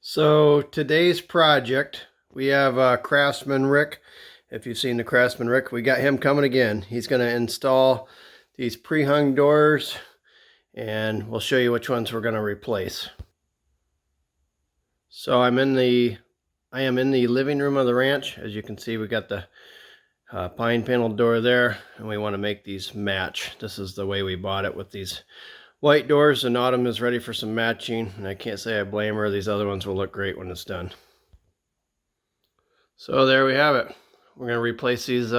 So today's project, we have Craftsman Rick. If you've seen the Craftsman Rick, we got him coming again. He's going to install these pre-hung doors, and we'll show you which ones we're going to replace. So I am in the living room of the ranch. As you can see, we got the pine panel door there, and we want to make these match. This is the way we bought it, with these white doors, and Autumn is ready for some matching, and I can't say I blame her. These other ones will look great when it's done. So there we have it. We're going to replace these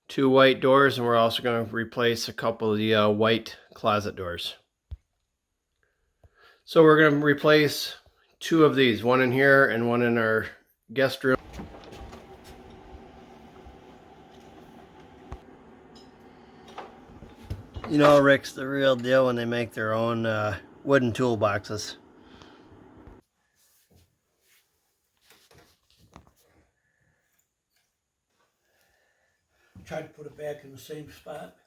two white doors, and we're also going to replace a couple of the white closet doors. So we're going to replace two of these, one in here and one in our guest room. You know, Rick's the real deal when they make their own wooden toolboxes. Try to put it back in the same spot.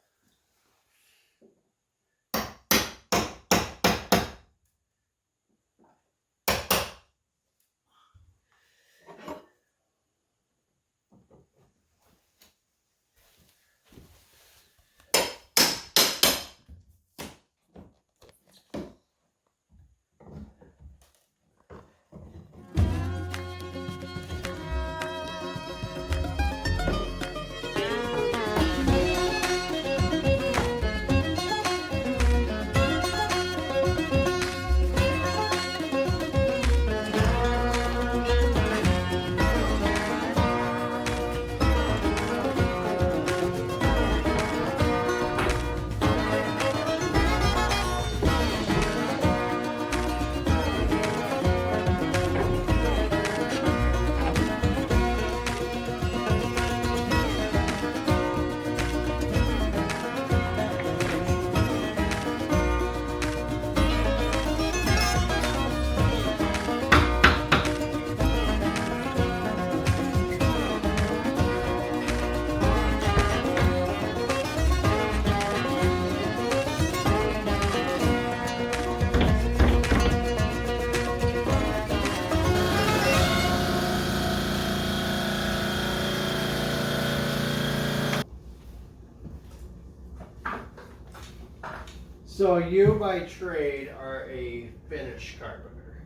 So you by trade are a finish carpenter.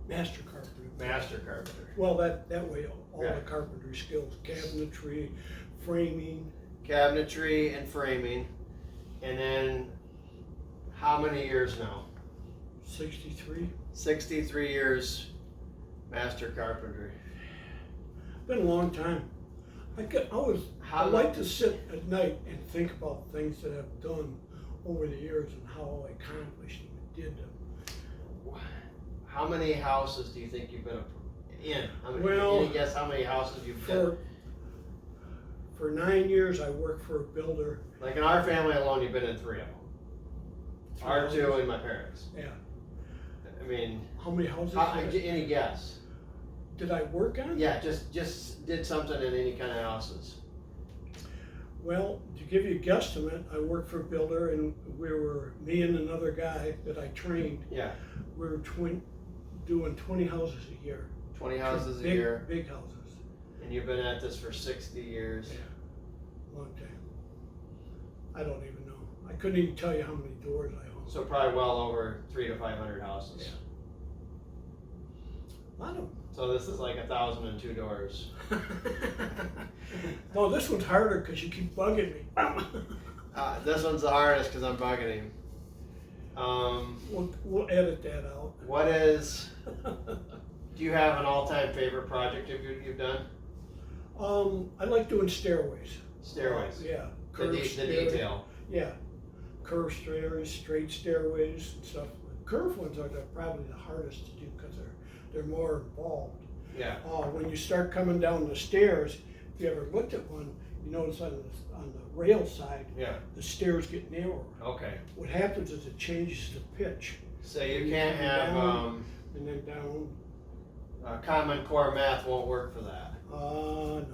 Master carpenter. Master carpenter. Well, that way all Yeah. the carpentry skills, cabinetry, framing. Cabinetry and framing. And then how many years now? 63. 63 years master carpentry. Been a long time. I like to sit at night and think about things that I've done over the years and how I accomplished them and did them. How many houses do you think you've been in? Well, any guess how many houses you've been? For 9 years, I worked for a builder. Like in our family alone, you've been in three of them. Our two and my parents. Yeah. I mean, How many houses? any guess? Did I work on? Yeah, just did something in any kind of houses. Well, to give you a guesstimate, I worked for a builder, and me and another guy that I trained, Yeah. we were doing 20 houses a year. 20 houses big, a year. Big houses. And you've been at this for 60 years. Yeah, long time. I don't even know. I couldn't even tell you how many doors I own. So probably well over 300 to 500 houses. Yeah. A lot of them. So this is like 1,002 doors. No, this one's harder because you keep bugging me. This one's the hardest because I'm bugging him. We'll edit that out. What is? Do you have an all-time favorite project you've done? I like doing stairways. Stairways. Yeah. The detail. Yeah. Curved stairways, straight stairways and stuff. Curved ones are probably the hardest to do because they're more involved. Yeah. When you start coming down the stairs, if you ever looked at one, you notice on the rail side, Yeah. the stairs get narrower. Okay. What happens is it changes the pitch. So you can't have and then down. Common Core math won't work for that. No.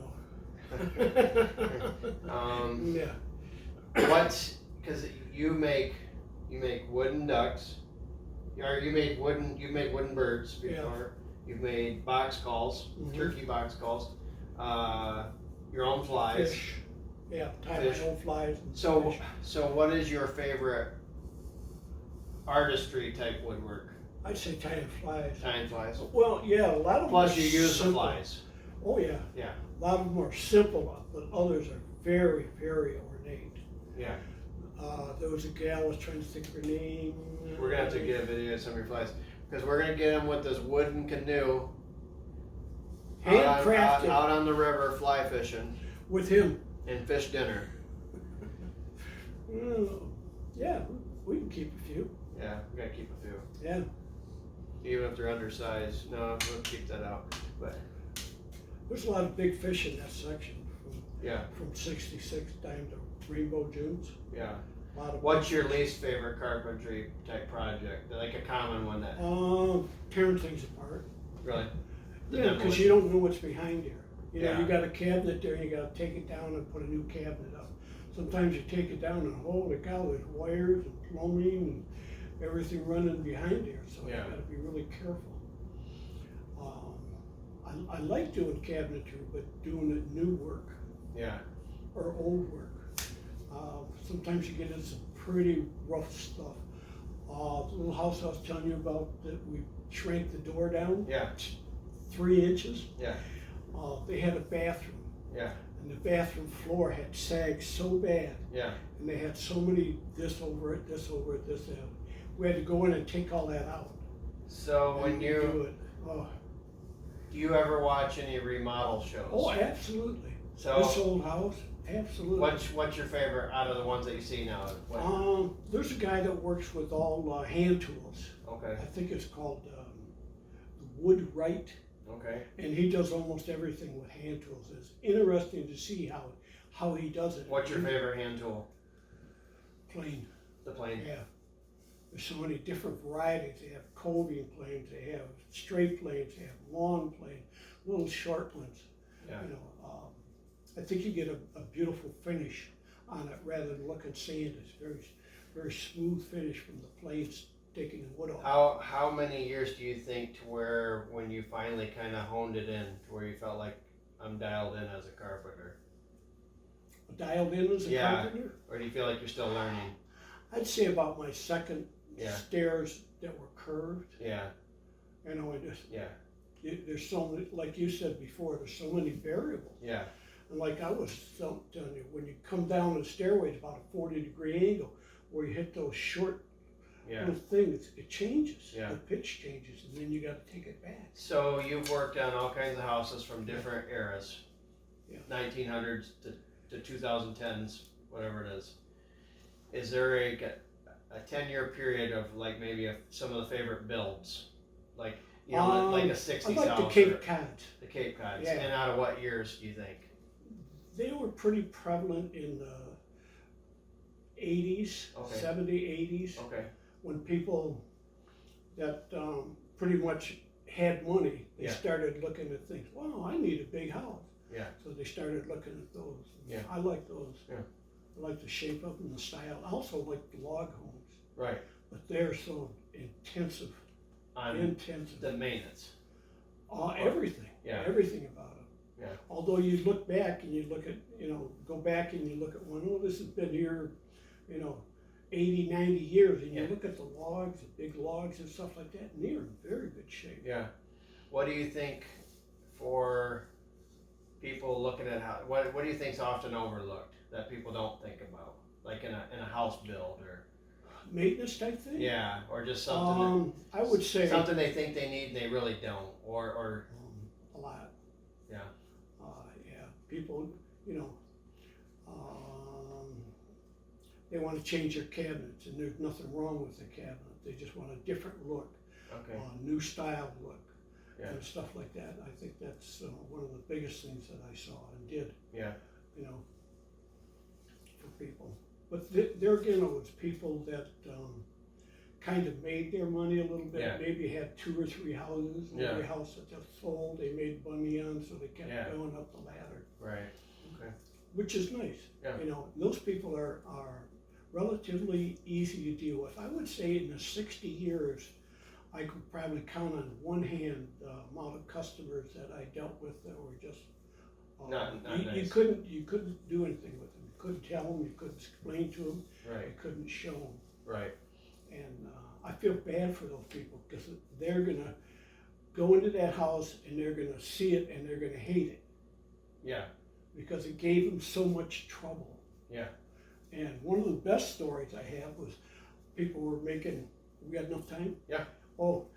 Yeah. What? Because you make wooden ducts, You made wooden birds before. You've made box calls, turkey box calls, your own flies. Fish. Yeah, tie Fish. my own flies. And So, fish. so what is your favorite artistry type woodwork? I'd say tying flies. Tying flies. Well, yeah, a lot of them Plus, are you use the simple. flies. Oh yeah. Yeah. A lot of them are simple, but others are very, very ornate. Yeah. There was a gal, I was trying to think of her name. We're gonna have to get a video of some of your flies because we're gonna get them with this wooden canoe Handcrafted out on the river fly fishing with him. and fish dinner. Yeah, we can keep a few. Yeah, we gotta keep a few. Yeah. Even if they're undersized. No, we'll keep that out. But There's a lot of big fish in that section. yeah, From 66 down to Rainbow Dunes. yeah. A lot of What's your least favorite carpentry type project? Like a common one that tearing things apart. really? The Yeah, because you don't know what's behind there. You know, Yeah. you got a cabinet there, you gotta take it down and put a new cabinet up. Sometimes you take it down and holy cow, there's wires and plumbing and everything running behind there, so Yeah. you gotta be really careful. I like doing cabinetry, but doing it new work Yeah, or old work. Sometimes you get into some pretty rough stuff. The little house I was telling you about that we shrank the door down yeah, 3 inches. yeah, They had a bathroom, yeah, and the bathroom floor had sagged so bad, yeah. and they had so many this over it, this over it, this that. We had to go in and take all that out. So when and you do it. Oh, do you ever watch any remodel shows? oh, absolutely. So This old house, absolutely. what's your favorite out of the ones that you see now? There's a guy that works with all hand tools. Okay, I think it's called Woodwright, okay, and he does almost everything with hand tools. It's interesting to see how he does it. what's your favorite hand tool? Plane. The plane. Yeah. There's so many different varieties. They have coving planes, they have straight planes, they have long planes, little short ones. Yeah. You know, I think you get a beautiful finish on it rather than looking sand. It's very, very smooth finish from the planes taking the wood off. How many years do you think to where when you finally kind of honed it in to where you felt like I'm dialed in as a carpenter? Dialed in as a Yeah. carpenter? Or do you feel like you're still learning? I'd say about my second Yeah. stairs that were curved. Yeah, You know, and yeah, there's so many, like you said before, there's so many variables. yeah, And like I was telling you, when you come down the stairway, it's about a 40-degree angle. Where you hit those short yeah. little things, it changes. Yeah. The pitch changes, and then you got to take it back. So you've worked on all kinds of houses from different eras, Yeah. 1900s to 2010s, whatever it is. Is there a 10-year period of like maybe some of the favorite builds, like like a 60s I like the house Cape or Cod. the Cape Cods, Yeah. and out of what years do you think? They were pretty prevalent in the 80s, Okay. 70s, 80s, Okay, when people that pretty much had money, they Yeah. started looking at things. Wow, I need a big house. yeah, So they started looking at those. Yeah. I like those. Yeah. I like the shape of them, the style. I also like the log homes, right. but they're so intensive. On Intensive. the maintenance. Everything. Yeah. Everything about them. Yeah. Although you look back and you look at, go back and you look at one, oh, this has been here, 80, 90 years, and you Yeah. look at the logs, the big logs and stuff like that, and they're in very good shape. Yeah. What do you think for people looking at how? What do you think's often overlooked that people don't think about, like in a house build or? Maintenance type thing? Yeah, or just something. I would say Something they think they need and they really don't, or a lot. yeah, Yeah, people, they want to change their cabinets, and there's nothing wrong with the cabinet. They just want a different look, okay, new style look, Yeah. and stuff like that. I think that's one of the biggest things that I saw and did, yeah, for people. But there again, it was people that kind of made their money a little bit. Yeah. Maybe had 2 or 3 houses, and Yeah. every house that just sold, they made money on, so they kept Yeah. going up the ladder. right, okay, Which is nice. Yeah. And those people are relatively easy to deal with. I would say in the 60 years I could probably count on one hand the amount of customers that I dealt with that were just, Not you nice. couldn't do anything with them. You couldn't tell them, you couldn't explain to them, you Right, couldn't show them. right, And I feel bad for those people because they're gonna go into that house and they're gonna see it and they're gonna hate it yeah, because it gave them so much trouble. yeah, And one of the best stories I have was people were making, we got enough time? Yeah. Oh,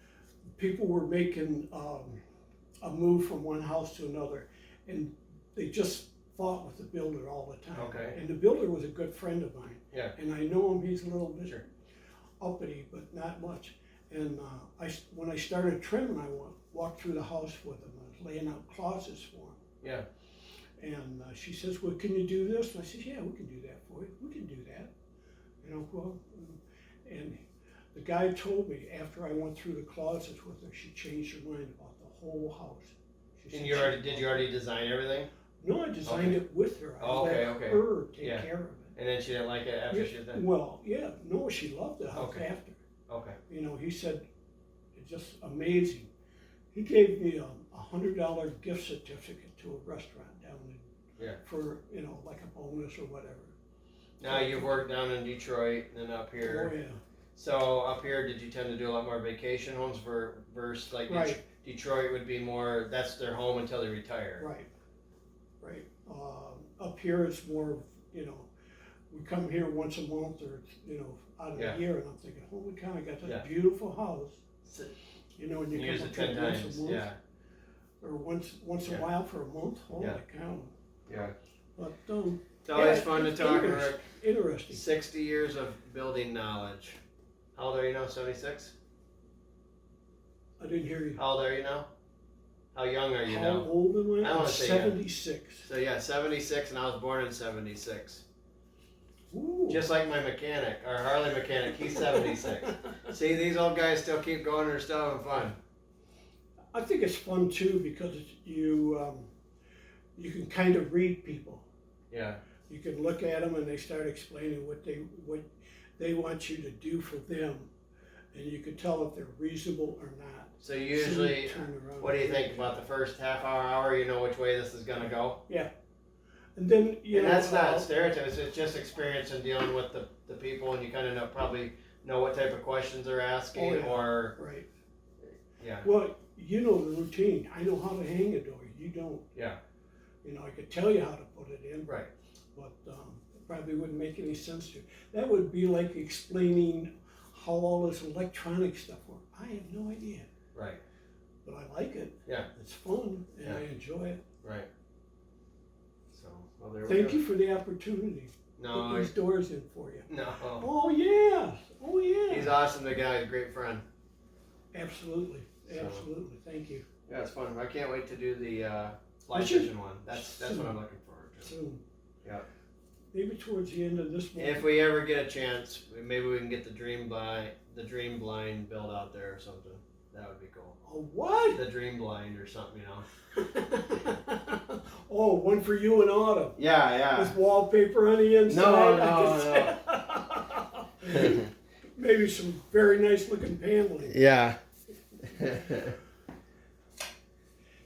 people were making a move from one house to another and they just fought with the builder all the time. Okay. And the builder was a good friend of mine. yeah, And I know him, he's a little bit Sure. uppity, but not much. And when I started trimming, I walked through the house with him. I was laying out closets for him. yeah, And she says, well, can you do this? And I said, yeah, we can do that for you. We can do that. You know, well, and the guy told me after I went through the closets with her, she changed her mind about the whole house. She said and did you already design everything? No, I designed it with her. I Okay, let okay. her take Yeah. care of it. And then she didn't like it after she did that? Well, yeah, no, she loved the house Okay. after. Okay, You know, he said, it's just amazing. He gave me a $100 gift certificate to a restaurant down in, Yeah. for, you know, like a bonus or whatever. now you've worked down in Detroit and then up here. Oh, yeah. So up here, did you tend to do a lot more vacation homes versus like Right. Detroit would be more, that's their home until they retire? Right, right. Up here it's more, you know, we come here once a month or, you know, out of Yeah. the year and I'm thinking, holy cow, I got this Yeah. beautiful house. So- You know, and you Use come it up here 10 once times, a month. yeah, Or once Yeah. a while for a month, holy Yeah. cow. yeah. But, It's always fun to it's talk, interest- Rick. Interesting. 60 years of building knowledge. How old are you now, 76? I didn't hear you. How old are you now? How young are you How now? old am I? I wanna I'm say, 76. So yeah, 76, and I was born in 76. Ooh. Just like my mechanic, our Harley mechanic, he's 76. See, these old guys still keep going, they're still having fun. I think it's fun too because you can kind of read people. Yeah, You can look at them and they start explaining what they want you to do for them, and you can tell if they're reasonable or not. so usually, turn around what do you and think about the first half hour, you know which way this is gonna go? And then you And know, that's not stereotypes, it's just experience in dealing with the people, and you kind of probably know what type of questions they're asking, Oh, yeah. or, right. yeah, Well, you know the routine. I know how to hang a door. You don't. Yeah. You know, I could tell you how to put it in. right, But it probably wouldn't make any sense to you. That would be like explaining how all this electronic stuff works. I have no idea, right, but I like it. Yeah. It's fun and Yeah. I enjoy it. right. So, well, there we Thank go. you for the opportunity. No, Put these doors in for you. no. Oh yeah, oh yeah. He's awesome, the guy, a great friend. Absolutely, So- absolutely. Thank you. Yeah, it's fun. I can't wait to do the fly should- fishing one. That's what I'm looking forward to. Soon. Yeah. Maybe towards the end of this month. If we ever get a chance, maybe we can get the dream blind built out there or something. That would be cool. A what? The dream blind or something, you know. Oh, one for you and Autumn. Yeah, With wallpaper on the inside. no. Maybe some very nice looking paneling. Yeah.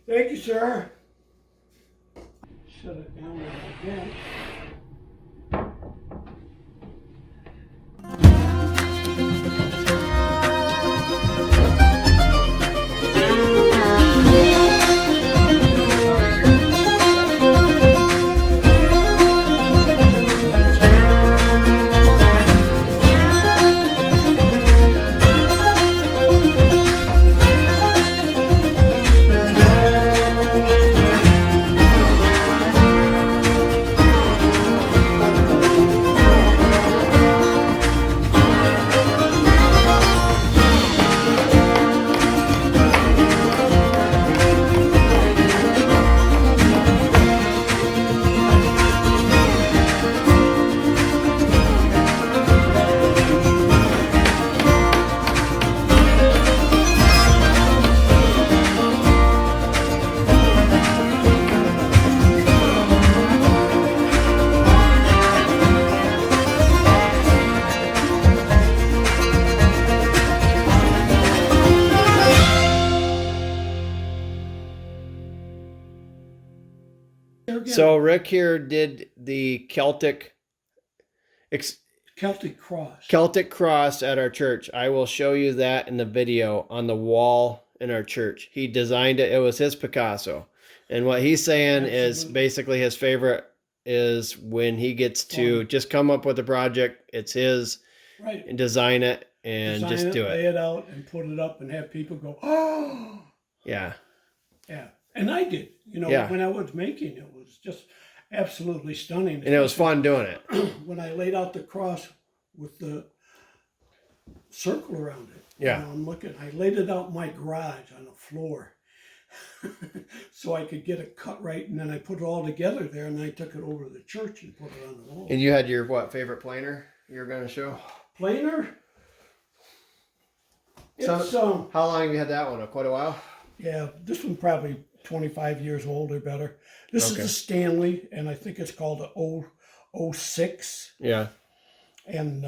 Thank you, sir. Shut it down again. forget So it. Rick here did the Celtic Celtic cross. Celtic cross at our church. I will show you that in the video on the wall in our church. He designed it. It was his Picasso. And what he's saying is Absolutely. basically his favorite is when he gets to Wow. just come up with a project. It's his, Right. and design it and Design just do lay it. it out, and put it up, and have people go, oh, Yeah. yeah. And I did. You know, Yeah. when I was making it, was just absolutely stunning. And it was fun doing it. When I laid out the cross with the circle around it. Yeah. You know, I'm looking. I laid it out in my garage on the floor, so I could get it cut right, and then I put it all together there, and I took it over to the church and put it on the wall. And you had your what favorite planer you were going to show? Planer. So- It's How long have you had that one? Quite a while? yeah, this one probably 25 years old or better. This Okay. is the Stanley, and I think it's called the 006. Yeah. And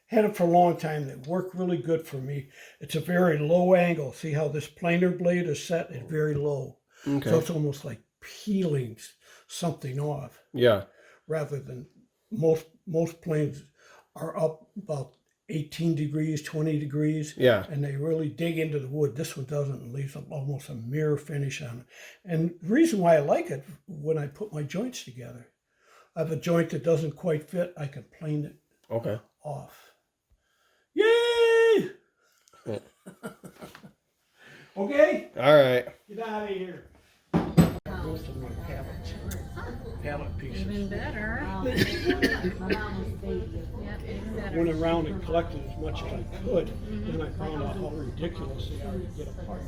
had it for a long time. It worked really good for me. It's a very low angle. See how this planer blade is set? It's very low. Okay. So it's almost like peeling something off, Yeah. rather than most planes are up about 18 degrees, 20 degrees. Yeah. And they really dig into the wood. This one doesn't. It leaves almost a mirror finish on it. And the reason why I like it, when I put my joints together, I have a joint that doesn't quite fit, I can plane it Okay. off. Yay! Yeah. Okay, All right. get out of here. Most of my pallet pieces. Even better. Yep, even better. Went around and collected as much as I could, then I found out how ridiculous they are to get apart.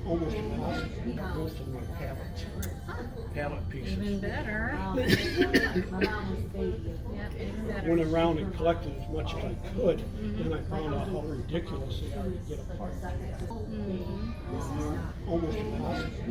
Almost impossible. Most of my pallet pieces. Even better. Yep, even better. Went around and collected as much as I could, then I found out how ridiculous they are to get apart. Almost impossible.